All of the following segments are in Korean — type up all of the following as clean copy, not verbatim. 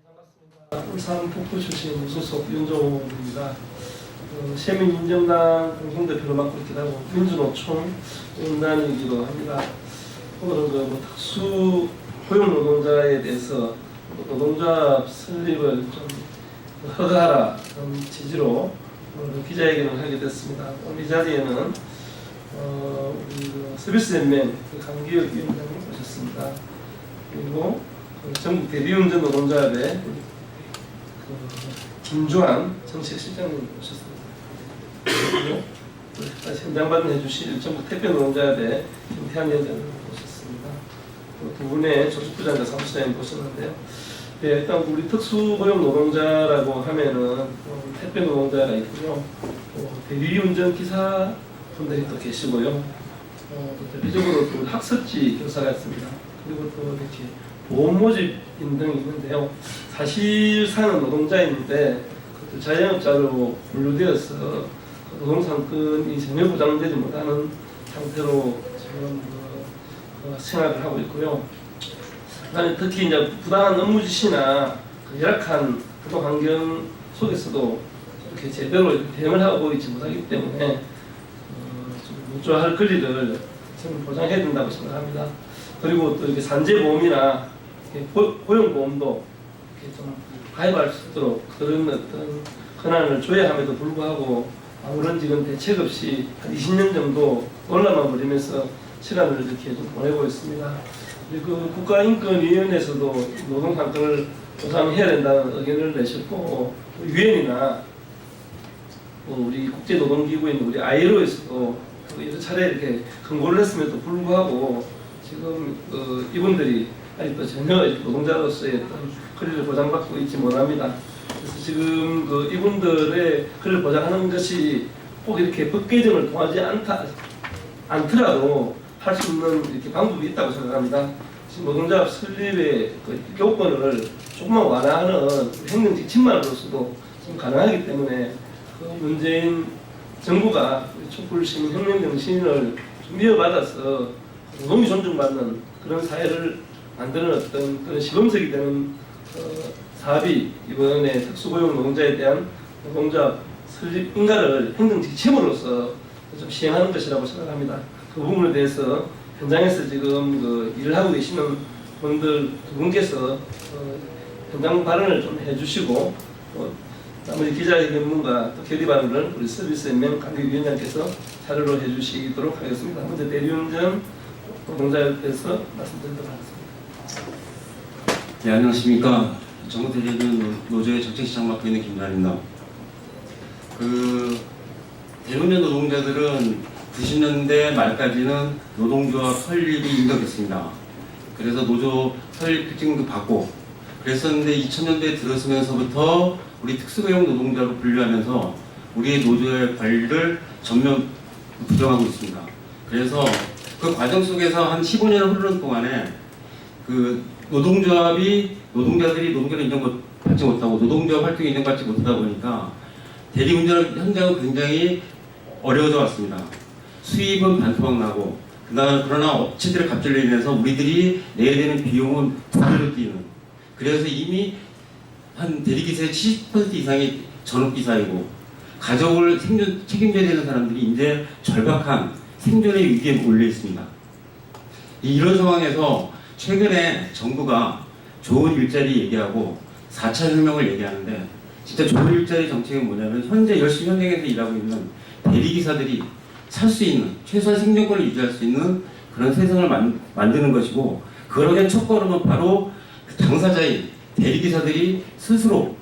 반갑습니다. 울산 북부 출신 무소속 윤종호입니다. 세민민정당 공동대표를 맡고 있기도 하고 민주노총 원단이기도 합니다. 오늘은 특수 고용 노동자에 대해서 노동조합 설립을 좀 허가하라 그런 취지로 오늘 기자회견을 하게 됐습니다. 오늘 이 자리에는 우리 서비스연맹 강기혁 위원장님 오셨습니다. 그리고 전국 대리운전 노동조합의 김주환 정책실장님 오셨습니다. 그리고 다시 현장반을 해주실 전국 택배노동조합의 김태한 위원장님 오셨습니다. 두 분의 조직부장과 사무처장님 오셨는데요. 네, 일단 우리 특수고용 노동자라고 하면은 택배노동자가 있고요. 대리운전 기사분들이 또 계시고요. 대표적으로 또 학습지 교사가 있습니다. 그리고 또 이렇게 보험 모집인 등이 있는데요. 사실상은 노동자인데 그것도 자영업자로 분류되어서 노동상권이 전혀 보장되지 못하는 상태로 지금 생활을 하고 있고요. 특히 이제 부당한 업무 지시나 열악한 근로 환경 속에서도 이렇게 제대로 대응을 하고 있지 못하기 때문에 노조할 권리를 저는 보장해야 된다고 생각합니다. 그리고 또 이렇게 산재보험이나 고용보험도 이렇게 좀 가입할 수 있도록 그런 어떤 권한을 줘야 함에도 불구하고 아무런 지금 대책 없이 한 20년 정도 논란만 벌이면서 시간을 이렇게 좀 보내고 있습니다. 그리고 국가인권위원회에서도 노동상권을 보장해야 된다는 의견을 내셨고 유엔이나 우리 국제노동기구인 우리 ILO에서도 여러 차례 이렇게 권고를 했음에도 불구하고 지금 이분들이 아직도 전혀 노동자로서의 어떤 권리를 보장받고 있지 못합니다. 그래서 지금 이분들의 권리를 보장하는 것이 꼭 이렇게 법 개정을 통하지 않더라도 할 수 있는 이렇게 방법이 있다고 생각합니다. 지금 노동조합 설립의 요건을 조금만 완화하는 행정직 침만으로서도 좀 가능하기 때문에 문재인 정부가 촛불시민 혁명 정신을 좀 이어받아서 노동이 존중받는 그런 사회를 만드는 어떤 그런 시범석이 되는 사업이 이번에 특수고용 노동자에 대한 노동조합 설립 인가를 행정직 침으로써 좀 시행하는 것이라고 생각합니다. 그 부분에 대해서 현장에서 지금 일을 하고 계시는 분들 두 분께서 현장 발언을 좀 해주시고 나머지 기자회견문과 또 결의반을 우리 서비스연맹 강기혁 위원장께서 자료로 해주시도록 하겠습니다. 먼저 대리운전 노동자협회에서 말씀드리도록 하겠습니다. 네, 안녕하십니까. 전국 대리운전 노조의 정책시장 맡고 있는 김나입니다. 대리운전 노동자들은 90년대 말까지는 노동조합 설립이 인정됐습니다. 그래서 노조 설립 특징도 받고 그랬었는데 2000년대에 들어서면서부터 우리 특수고용 노동자로 분류하면서 우리의 노조의 관리를 전면 부정하고 있습니다. 그래서 그 과정 속에서 한 15년을 흐르는 동안에 노동자들이 노동조합을 인정받지 못하고 노동조합 활동이 인정받지 못하다 보니까 대리운전 현장은 굉장히 어려워져 왔습니다. 수입은 반토막 나고 그러나 업체들의 갑질로 인해서 우리들이 내야 되는 비용은 두 배로 뛰는, 그래서 이미 한 대리기사의 70% 이상이 전업기사이고 가족을 책임져야 되는 사람들이 이제 절박한 생존의 위기에 몰려 있습니다. 이런 상황에서 최근에 정부가 좋은 일자리 얘기하고 4차 혁명을 얘기하는데 진짜 좋은 일자리 정책은 뭐냐면 현재 열심히 현장에서 일하고 있는 대리기사들이 살 수 있는, 최소한 생존권을 유지할 수 있는 그런 세상을 만드는 것이고, 그러기 위한 첫걸음은 바로 그 당사자인 대리기사들이 스스로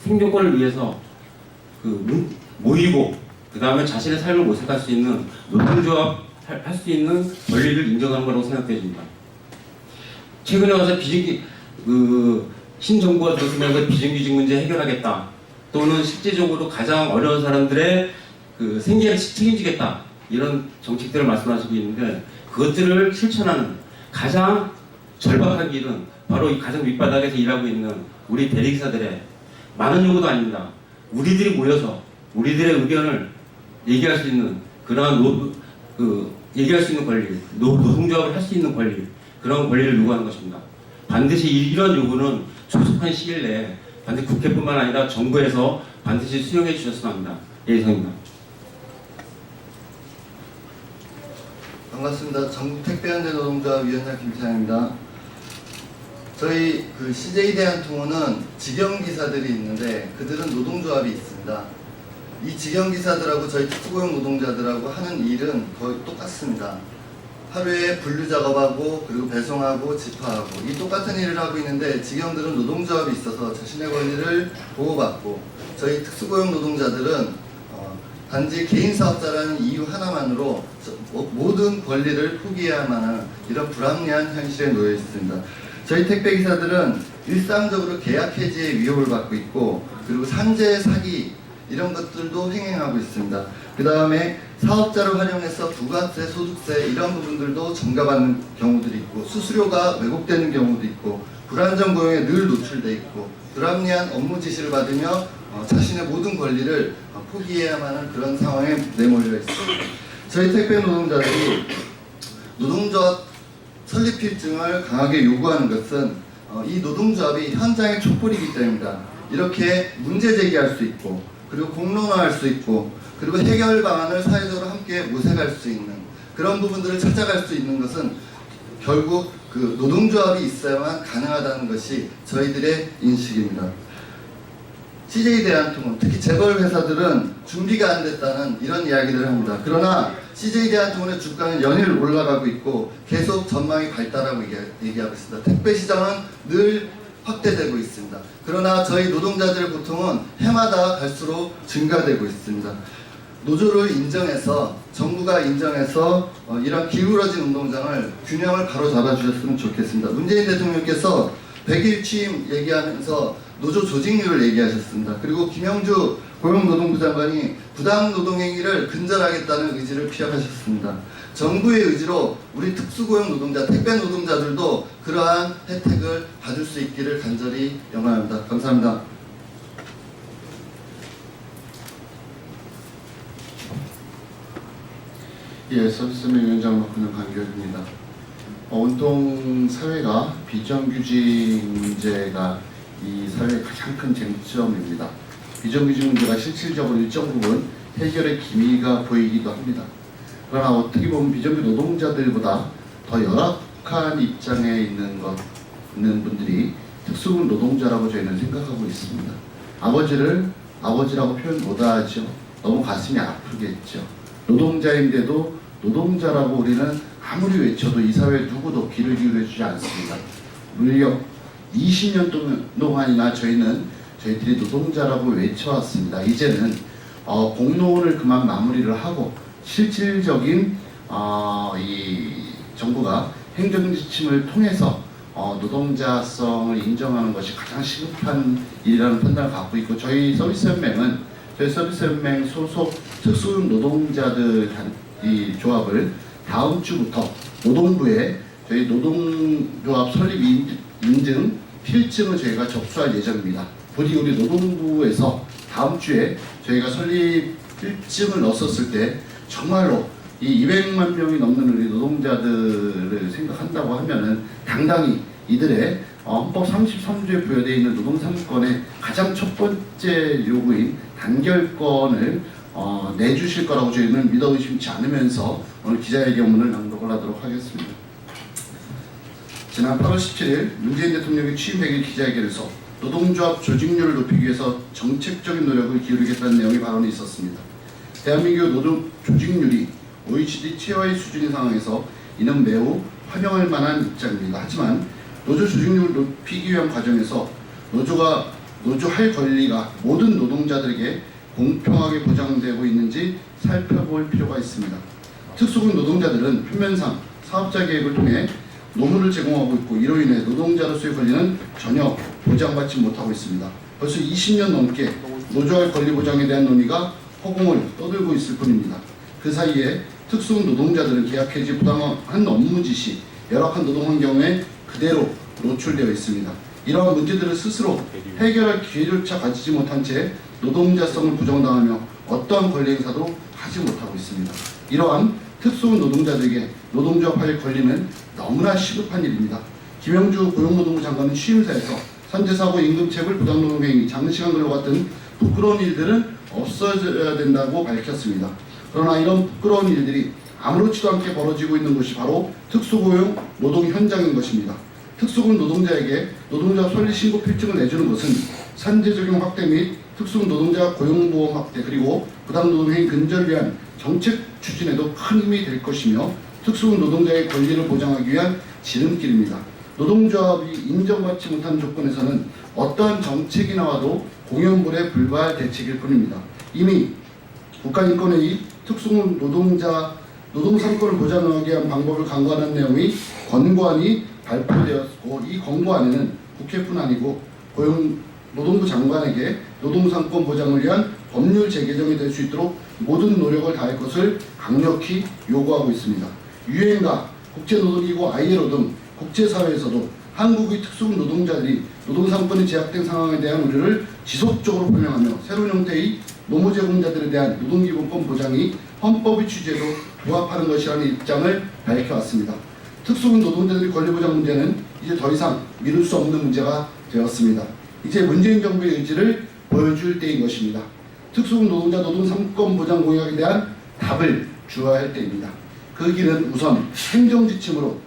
생존권을 위해서 모이고 그 다음에 자신의 삶을 모색할 수 있는 노동조합 할 수 있는 권리를 인정하는 거라고 생각해 줍니다. 최근에 와서 신정부가 들어서면서 비정규직 문제 해결하겠다, 또는 실제적으로 가장 어려운 사람들의 생계를 책임지겠다, 이런 정책들을 말씀하시고 있는데 그것들을 실천하는 가장 절박한 길은 바로 이 가장 밑바닥에서 일하고 있는 우리 대리기사들의 많은 요구도 아닙니다. 우리들이 모여서 우리들의 의견을 얘기할 수 있는 그러한 얘기할 수 있는 권리, 노동조합을 할 수 있는 권리, 그런 권리를 요구하는 것입니다. 반드시 이런 요구는 조속한 시일 내에 반드시 국회뿐만 아니라 정부에서 반드시 수용해 주셨으면 합니다. 예, 이상입니다. 반갑습니다. 전국택배연대 노동조합 위원장 김창입니다. 저희 CJ 대한통운은 직영기사들이 있는데 그들은 노동조합이 있습니다. 이 직영기사들하고 저희 특수고용 노동자들하고 하는 일은 거의 똑같습니다. 하루에 분류 작업하고 그리고 배송하고 집화하고 이 똑같은 일을 하고 있는데 직영들은 노동조합이 있어서 자신의 권리를 보호받고 저희 특수고용 노동자들은 단지 개인 사업자라는 이유 하나만으로 모든 권리를 포기해야만 하는 이런 불합리한 현실에 놓여 있습니다. 저희 택배기사들은 일상적으로 계약 해지의 위협을 받고 있고 그리고 산재, 사기 이런 것들도 횡행하고 있습니다. 그 다음에 사업자를 활용해서 부가세, 소득세 이런 부분들도 전가받는 경우들이 있고 수수료가 왜곡되는 경우도 있고 불안정 고용에 늘 노출돼 있고 불합리한 업무 지시를 받으며 자신의 모든 권리를 포기해야만 하는 그런 상황에 내몰려 있습니다. 저희 택배 노동자들이 노동조합 설립 필증을 강하게 요구하는 것은 이 노동조합이 현장의 촛불이기 때문입니다. 이렇게 문제 제기할 수 있고 그리고 공론화할 수 있고 그리고 해결 방안을 사회적으로 함께 모색할 수 있는 그런 부분들을 찾아갈 수 있는 것은 결국 그 노동조합이 있어야만 가능하다는 것이 저희들의 인식입니다. CJ 대한통운, 특히 재벌 회사들은 준비가 안 됐다는 이런 이야기들을 합니다. 그러나 CJ 대한통운의 주가는 연일 올라가고 있고 계속 전망이 발달하고 얘기하고 있습니다. 택배 시장은 늘 확대되고 있습니다. 그러나 저희 노동자들의 고통은 해마다 갈수록 증가되고 있습니다. 노조를 인정해서 정부가 인정해서 이런 기울어진 운동장을 균형을 바로 잡아주셨으면 좋겠습니다. 문재인 대통령께서 100일 취임 얘기하면서 노조 조직률을 얘기하셨습니다. 그리고 김영주 고용노동부 장관이 부당 노동행위를 근절하겠다는 의지를 피력하셨습니다. 정부의 의지로 우리 특수고용 노동자, 택배 노동자들도 그러한 혜택을 받을 수 있기를 간절히 영화합니다. 감사합니다. 예, 서비스명 위원장을 맡고 있는 강기혁입니다. 온통 사회가 비정규직 문제가 이 사회의 가장 큰 쟁점입니다. 비정규직 문제가 실질적으로 일정 부분 해결의 기미가 보이기도 합니다. 그러나 어떻게 보면 비정규직 노동자들보다 더 열악한 입장에 있는 분들이 특수고용 노동자라고 저희는 생각하고 있습니다. 아버지를 아버지라고 표현 못하죠. 너무 가슴이 아프겠죠. 노동자인데도 노동자라고 우리는 아무리 외쳐도 이 사회 누구도 귀를 기울여주지 않습니다. 무려 20년 동안이나 저희들이 노동자라고 외쳐왔습니다. 이제는 공론을 그만 마무리를 하고 실질적인 이 정부가 행정지침을 통해서 노동자성을 인정하는 것이 가장 시급한 일이라는 판단을 갖고 있고 저희 서비스연맹 소속 특수고용 노동자들 이 조합을 다음 주부터 노동부에 저희 노동조합 설립 인증 필증을 저희가 접수할 예정입니다. 부디 우리 노동부에서 다음 주에 저희가 설립 필증을 넣었을 때 정말로 이 200만 명이 넘는 우리 노동자들을 생각한다고 하면은 당당히 이들의 헌법 33조에 부여되어 있는 노동 3권의 가장 첫 번째 요구인 단결권을 내주실 거라고 저희는 믿어 의심치 않으면서 오늘 기자회견문을 낭독을 하도록 하겠습니다. 지난 8월 17일 문재인 대통령이 취임 100일 기자회견에서 노동조합 조직률을 높이기 위해서 정책적인 노력을 기울이겠다는 내용의 발언이 있었습니다. 대한민국 노동 조직률이 OECD 최하위 수준인 상황에서 이는 매우 환영할 만한 입장입니다. 하지만 노조 조직률을 높이기 위한 과정에서 노조할 권리가 모든 노동자들에게 공평하게 보장되고 있는지 살펴볼 필요가 있습니다. 특수고용 노동자들은 표면상 사업자 계획을 통해 노무를 제공하고 있고 이로 인해 노동자로서의 권리는 전혀 보장받지 못하고 있습니다. 벌써 20년 넘게 노조할 권리 보장에 대한 논의가 허공을 떠들고 있을 뿐입니다. 그 사이에 특수고용 노동자들은 계약 해지, 부당한 업무 지시, 열악한 노동 환경에 그대로 노출되어 있습니다. 이러한 문제들을 스스로 해결할 기회조차 가지지 못한 채 노동자성을 부정당하며 어떠한 권리 행사도 하지 못하고 있습니다. 이러한 특수고용 노동자들에게 노동조합할 권리는 너무나 시급한 일입니다. 김영주 고용노동부 장관은 취임사에서 산재사고, 임금체불, 부당노동행위, 장시간 근로 같은 부끄러운 일들은 없어져야 된다고 밝혔습니다. 그러나 이런 부끄러운 일들이 아무렇지도 않게 벌어지고 있는 것이 바로 특수고용 노동 현장인 것입니다. 특수고용 노동자에게 노동자 설립신고 필증을 내주는 것은 산재 적용 확대 및 특수고용 노동자 고용보험 확대 그리고 부당노동행위 근절을 위한 정책 추진에도 큰 힘이 될 것이며 특수고용 노동자의 권리를 보장하기 위한 지름길입니다. 노동조합이 인정받지 못한 조건에서는 어떠한 정책이 나와도 공연불에 불과할 대책일 뿐입니다. 이미 국가인권회의 특수고용 노동자 노동상권을 보장하기 위한 방법을 강구하는 내용의 권고안이 발표되었고 이 권고안에는 국회뿐 아니고 노동부 장관에게 노동상권 보장을 위한 법률 재개정이 될 수 있도록 모든 노력을 다할 것을 강력히 요구하고 있습니다. 유엔과 국제노동기구 ILO 등 국제사회에서도 한국의 특수고용 노동자들이 노동상권이 제약된 상황에 대한 우려를 지속적으로 표명하며 새로운 형태의 노무 제공자들에 대한 노동기본권 보장이 헌법의 취지에도 부합하는 것이라는 입장을 밝혀왔습니다. 특수고용 노동자들의 권리보장 문제는 이제 더 이상 미룰 수 없는 문제가 되었습니다. 이제 문재인 정부의 의지를 보여줄 때인 것입니다. 특수고용 노동자 노동상권 보장 공약에 대한 답을 주어야 할 때입니다. 그 길은 우선 행정지침으로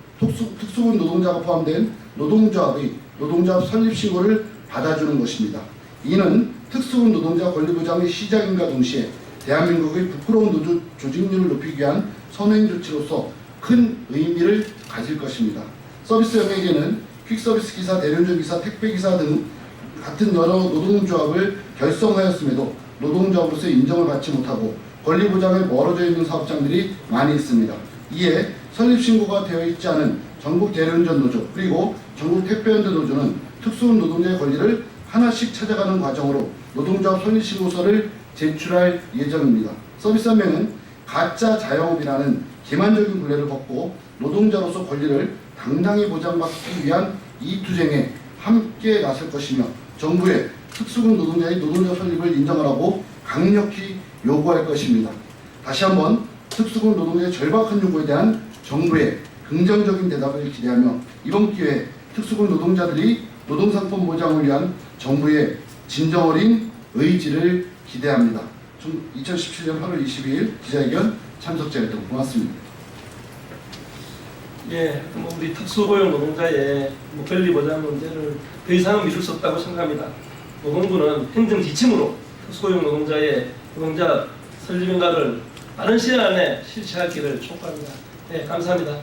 특수고용 노동자가 포함된 노동조합의 노동조합 설립신고를 받아주는 것입니다. 이는 특수고용 노동자 권리보장의 시작인과 동시에 대한민국의 부끄러운 노조 조직률을 높이기 위한 선행 조치로서 큰 의미를 가질 것입니다. 서비스 영역에는 퀵서비스 기사, 대리운전 기사, 택배 기사 등 같은 여러 노동조합을 결성하였음에도 노동조합으로서 인정을 받지 못하고 권리보장에 멀어져 있는 사업장들이 많이 있습니다. 이에 설립신고가 되어 있지 않은 전국 대리운전 노조 그리고 전국 택배연대 노조는 특수고용 노동자의 권리를 하나씩 찾아가는 과정으로 노동조합 설립신고서를 제출할 예정입니다. 서비스 한 명은 가짜 자영업이라는 기만적인 굴레를 벗고 노동자로서 권리를 당당히 보장받기 위한 이 투쟁에 함께 나설 것이며 정부의 특수고용 노동자의 노동자 설립을 인정하라고 강력히 요구할 것입니다. 다시 한번 특수고용 노동자의 절박한 요구에 대한 정부의 긍정적인 대답을 기대하며 이번 기회에 특수고용 노동자들이 노동상권 보장을 위한 정부의 진정 어린 의지를 기대합니다. 2017년 8월 22일 기자회견 참석자였던 고맙습니다. 예, 우리 특수고용 노동자의 권리 보장 문제를 더 이상은 미룰 수 없다고 생각합니다. 노동부는 행정 지침으로 특수고용 노동자의 노동자 설립인가를 빠른 시간 안에 실시하기를 촉구합니다. 예, 감사합니다.